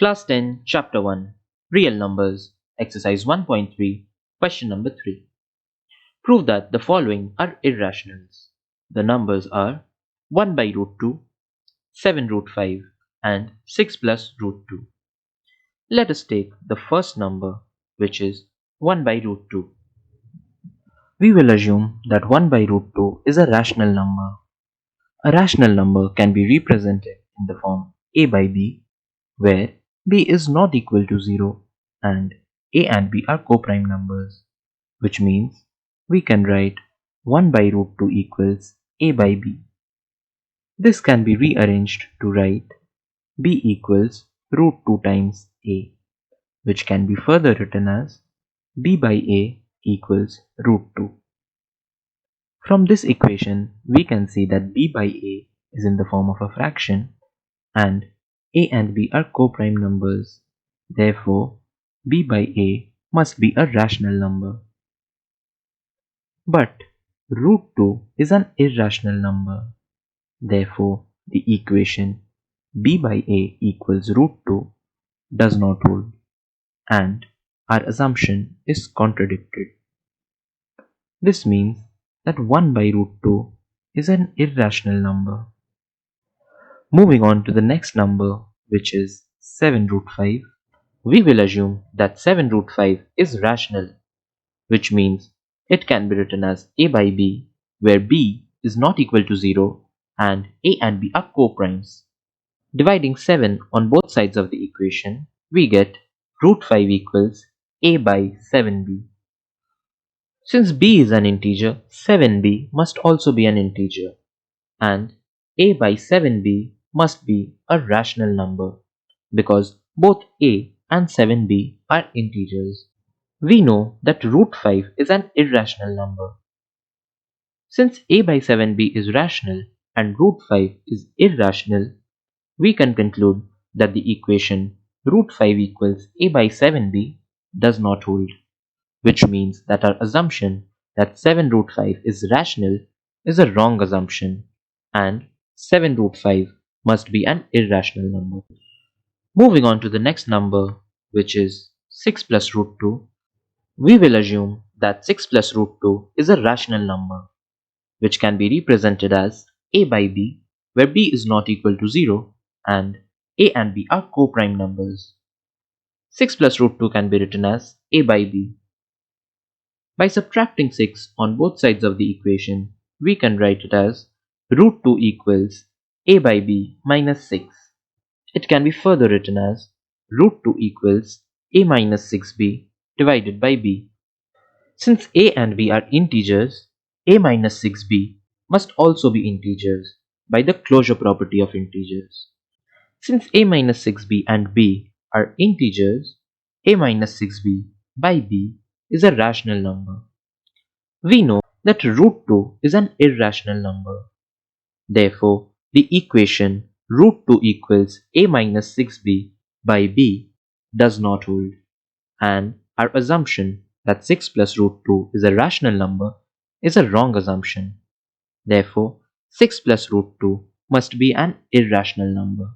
Class 10, Chapter 1, Real Numbers, Exercise 1.3, Question number 3. Prove that the following are irrationals. The numbers are 1 by root 2, 7 root 5, and 6 plus root 2. Let us take the first number, which is 1 by root 2. We will assume that 1 by root 2 is a rational number. A rational number can be represented in the form a by b, where b is not equal to 0 and a and b are co-prime numbers, which means we can write 1 by root 2 equals a by b. This can be rearranged to write b equals root 2 times a, which can be further written as b by a equals root 2. From this equation, we can see that b by a is in the form of a fraction and a and b are co-prime numbers. Therefore, b by a must be a rational number. But root 2 is an irrational number. Therefore, the equation b by a equals root 2 does not hold, and our assumption is contradicted. This means that 1 by root 2 is an irrational number. Moving on to the next number, which is 7 root 5, we will assume that 7 root 5 is rational, which means it can be written as a by b, where b is not equal to 0 and a and b are co-primes. Dividing 7 on both sides of the equation, we get root 5 equals a by 7b. Since b is an integer, 7b must also be an integer, and a by 7b must be a rational number because both a and 7b are integers. We know that root 5 is an irrational number. Since a by 7b is rational and root 5 is irrational, we can conclude that the equation root 5 equals a by 7b does not hold, which means that our assumption that 7 root 5 is rational is a wrong assumption, and 7 root 5 must be an irrational number. Moving on to the next number, which is 6 plus root 2, we will assume that 6 plus root 2 is a rational number, which can be represented as a by b, where b is not equal to 0 and a and b are co-prime numbers. 6 plus root 2 can be written as a by b. By subtracting 6 on both sides of the equation, we can write it as root 2 equals a by b minus 6. It can be further written as root 2 equals a minus 6b divided by b. Since a and b are integers, a minus 6b must also be integers by the closure property of integers. Since a minus 6b and b are integers, a minus 6b by b is a rational number. We know that root 2 is an irrational number. Therefore, the equation root 2 equals a minus 6b by b does not hold, and our assumption that 6 plus root 2 is a rational number is a wrong assumption. Therefore, 6 plus root 2 must be an irrational number.